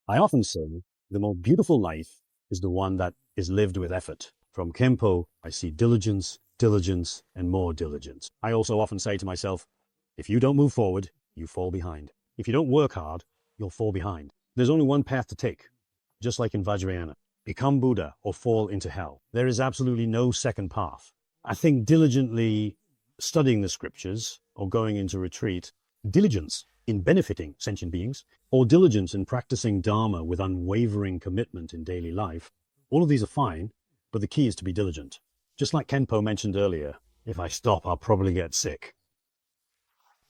I often say the more beautiful life is the one that is lived with effort. From Khenpo, I see diligence, diligence, and more diligence. I also often say to myself, if you don't move forward, you fall behind. If you don't work hard, you'll fall behind. There's only one path to take, just like in Vajrayana. Become Buddha or fall into hell. There is absolutely no second path. I think diligently studying the scriptures or going into retreat, diligence in benefiting sentient beings, or diligence in practicing Dharma with unwavering commitment in daily life, all of these are fine, but the key is to be diligent. Just like Khenpo mentioned earlier, if I stop, I'll probably get sick.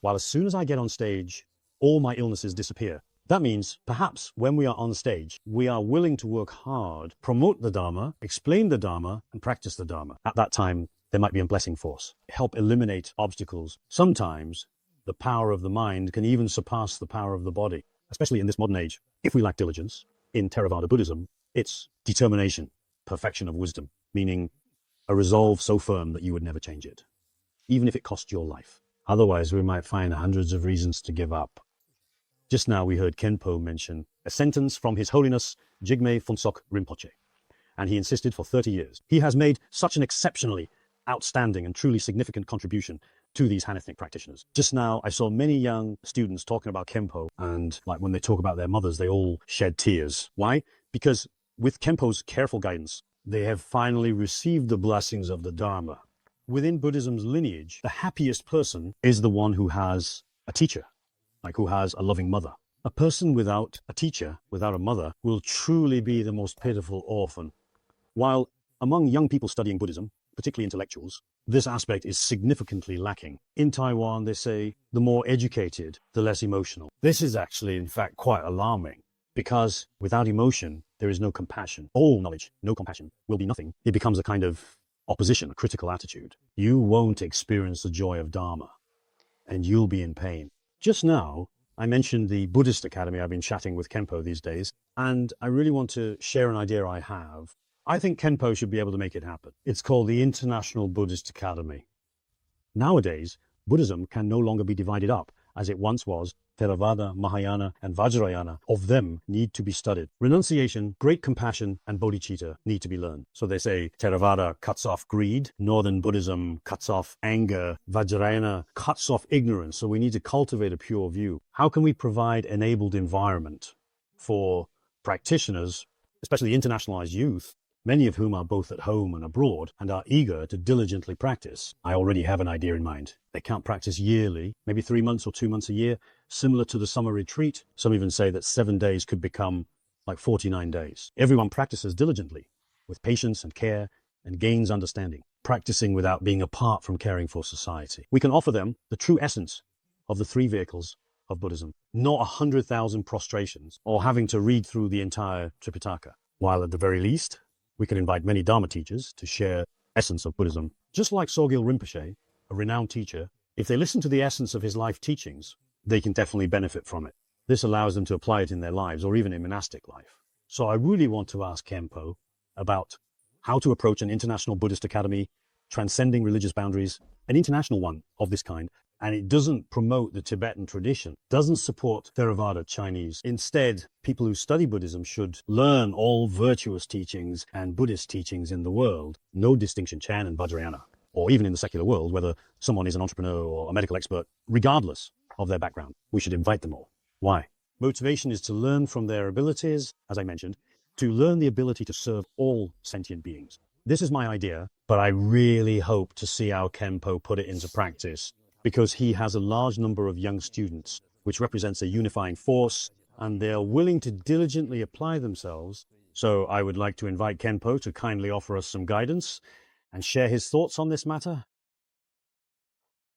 While as soon as I get on stage, all my illnesses disappear. That means perhaps when we are on stage, we are willing to work hard, promote the Dharma, explain the Dharma, and practice the Dharma. At that time, there might be a blessing force, help eliminate obstacles. Sometimes the power of the mind can even surpass the power of the body, especially in this modern age. If we lack diligence, in Theravada Buddhism, it's determination, perfection of wisdom, meaning a resolve so firm that you would never change it, even if it cost your life. Otherwise, we might find hundreds of reasons to give up. Just now we heard Khenpo mention a sentence from His Holiness Jigme Phuntsok Rinpoche, and he insisted for 30 years. He has made such an exceptionally outstanding and truly significant contribution to these Hanethnic practitioners. Just now I saw many young students talking about Khenpo, and like when they talk about their mothers, they all shed tears. Why? Because with Khenpo's careful guidance, they have finally received the blessings of the Dharma. Within Buddhism's lineage, the happiest person is the one who has a teacher, like who has a loving mother. A person without a teacher, without a mother, will truly be the most pitiful orphan. While among young people studying Buddhism, particularly intellectuals, this aspect is significantly lacking. In Taiwan, they say, the more educated, the less emotional. This is actually, in fact, quite alarming, because without emotion, there is no compassion. All knowledge, no compassion, will be nothing. It becomes a kind of opposition, a critical attitude. You won't experience the joy of Dharma, and you'll be in pain. Just now, I mentioned the Buddhist Academy. I've been chatting with Khenpo these days, and I really want to share an idea I have. I think Khenpo should be able to make it happen. It's called the International Buddhist Academy. Nowadays, Buddhism can no longer be divided up as it once was. Theravada, Mahayana, and Vajrayana of them need to be studied. Renunciation, great compassion, and bodhicitta need to be learned. So they say Theravada cuts off greed, Northern Buddhism cuts off anger, Vajrayana cuts off ignorance. So we need to cultivate a pure view. How can we provide enabled environment for practitioners, especially internationalized youth, many of whom are both at home and abroad and are eager to diligently practice? I already have an idea in mind. They can't practice yearly, maybe 3 months or 2 months a year, similar to the summer retreat. Some even say that 7 days could become like 49 days. Everyone practices diligently with patience and care and gains understanding, practicing without being apart from caring for society. We can offer them the true essence of the 3 vehicles of Buddhism, not 100,000 prostrations or having to read through the entire Tripitaka, while at the very least, we can invite many Dharma teachers to share essence of Buddhism. Just like Sogyal Rinpoche, a renowned teacher, if they listen to the essence of his life teachings, they can definitely benefit from it. This allows them to apply it in their lives or even in monastic life. So I really want to ask Khenpo about how to approach an international Buddhist academy, transcending religious boundaries, an international one of this kind, and it doesn't promote the Tibetan tradition, doesn't support Theravada Chinese. Instead, people who study Buddhism should learn all virtuous teachings and Buddhist teachings in the world, no distinction, Chan and Vajrayana, or even in the secular world, whether someone is an entrepreneur or a medical expert, regardless of their background. We should invite them all. Why? Motivation is to learn from their abilities, as I mentioned, to learn the ability to serve all sentient beings. This is my idea, but I really hope to see how Khenpo put it into practice, because he has a large number of young students, which represents a unifying force, and they are willing to diligently apply themselves. So I would like to invite Khenpo to kindly offer us some guidance and share his thoughts on this matter.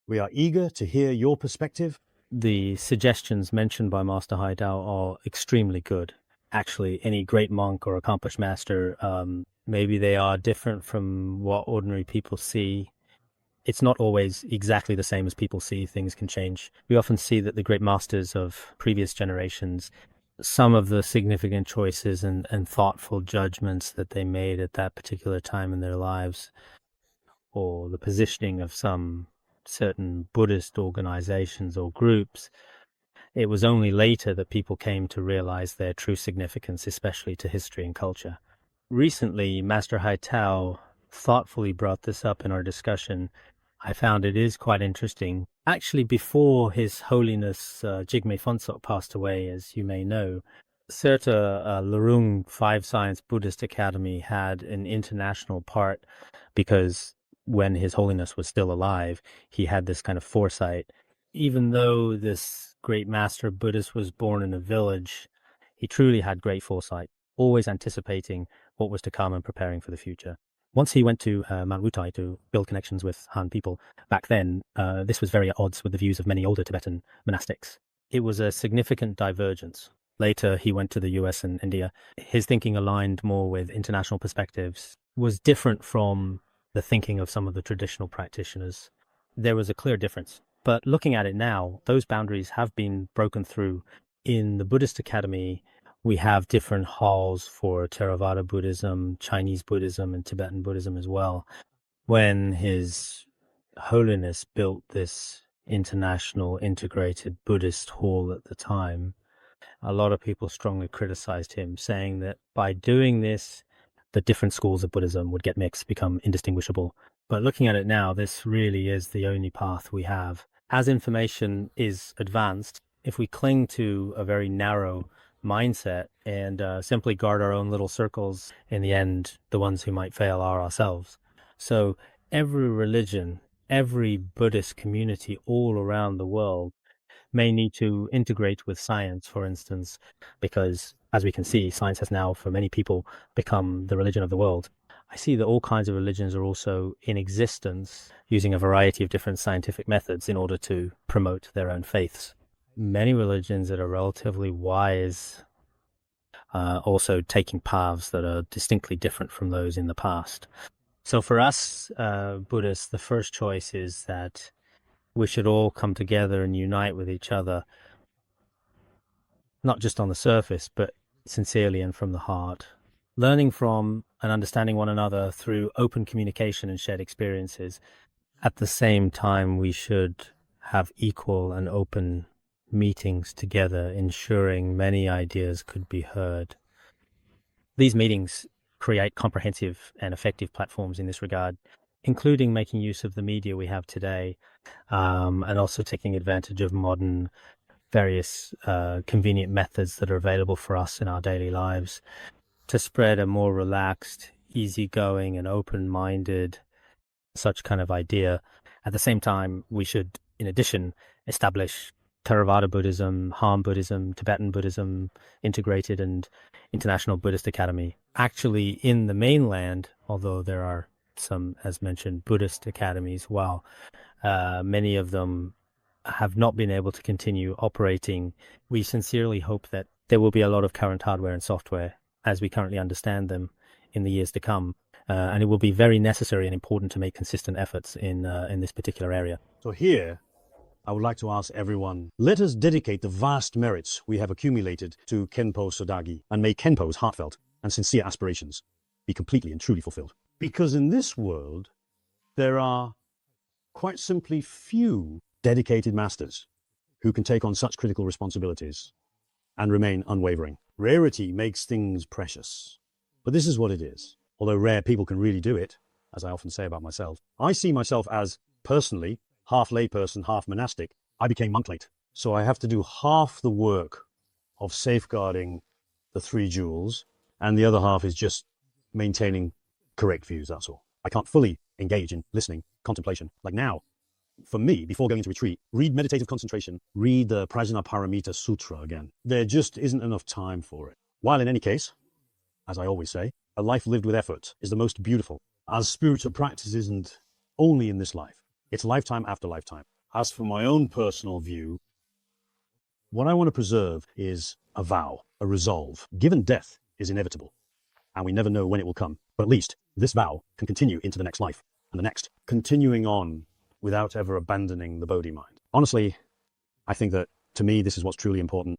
We are eager to hear your perspective. The suggestions mentioned by Master Hai Tao are extremely good. Actually, any great monk or accomplished master, maybe they are different from what ordinary people see. It's not always exactly the same as people see. Things can change. We often see that the great masters of previous generations, some of the significant choices and thoughtful judgments that they made at that particular time in their lives, or the positioning of some certain Buddhist organizations or groups, It was only later that people came to realize their true significance, especially to history and culture. Recently, Master Hai Tao thoughtfully brought this up in our discussion. I found it is quite interesting. Actually, before His Holiness Jigme Phuntsok passed away, as you may know, Serta Lurung Five Science Buddhist Academy had an international part because when His Holiness was still alive, he had this kind of foresight. Even though this great master Buddhist was born in a village, he truly had great foresight, always anticipating what was to come and preparing for the future. Once he went to Mount Wutai to build connections with Han people, back then, this was very at odds with the views of many older Tibetan monastics. It was a significant divergence. Later, he went to the US and India. His thinking aligned more with international perspectives, was different from the thinking of some of the traditional practitioners. There was a clear difference. But looking at it now, those boundaries have been broken through. In the Buddhist Academy, we have different halls for Theravada Buddhism, Chinese Buddhism, and Tibetan Buddhism as well. When His Holiness built this international integrated Buddhist hall at the time, a lot of people strongly criticized him, saying that by doing this, the different schools of Buddhism would get mixed, become indistinguishable. But looking at it now, this really is the only path we have. As information is advanced, if we cling to a very narrow mindset and simply guard our own little circles, in the end, the ones who might fail are ourselves. So every religion, every Buddhist community all around the world may need to integrate with science, for instance, because as we can see, science has now, for many people, become the religion of the world. I see that all kinds of religions are also in existence using a variety of different scientific methods in order to promote their own faiths. Many religions that are relatively wise also taking paths that are distinctly different from those in the past. So for us Buddhists, the first choice is that we should all come together and unite with each other, not just on the surface, but sincerely and from the heart. Learning from and understanding one another through open communication and shared experiences. At the same time, we should have equal and open meetings together, ensuring many ideas could be heard. These meetings create comprehensive and effective platforms in this regard, including making use of the media we have today, and also taking advantage of modern various convenient methods that are available for us in our daily lives to spread a more relaxed, easygoing, and open-minded such kind of idea. At the same time, we should, in addition, establish Theravada Buddhism, Han Buddhism, Tibetan Buddhism, integrated and International Buddhist Academy. Actually, in the mainland, although there are some, as mentioned, Buddhist academies, while many of them have not been able to continue operating, we sincerely hope that there will be a lot of current hardware and software as we currently understand them in the years to come. And it will be very necessary and important to make consistent efforts in this particular area. So here, I would like to ask everyone, let us dedicate the vast merits we have accumulated to Khenpo Sodargye and may Khenpo's heartfelt and sincere aspirations be completely and truly fulfilled. Because in this world, there are quite simply few dedicated masters who can take on such critical responsibilities and remain unwavering. Rarity makes things precious, but this is what it is. Although rare people can really do it, as I often say about myself, I see myself as personally half layperson, half monastic. I became monk late, so I have to do half the work of safeguarding the three jewels, and the other half is just maintaining correct views, that's all. I can't fully engage in listening, contemplation. Like now, for me, before going into retreat, read meditative concentration, read the Prajnaparamita Sutra again. There just isn't enough time for it. While in any case, as I always say, a life lived with effort is the most beautiful, as spiritual practice isn't only in this life. It's lifetime after lifetime. As for my own personal view, what I want to preserve is a vow, a resolve. Given death is inevitable, and we never know when it will come, but at least this vow can continue into the next life, and the next, continuing on without ever abandoning the Bodhi mind. Honestly, I think that, to me, this is what's truly important.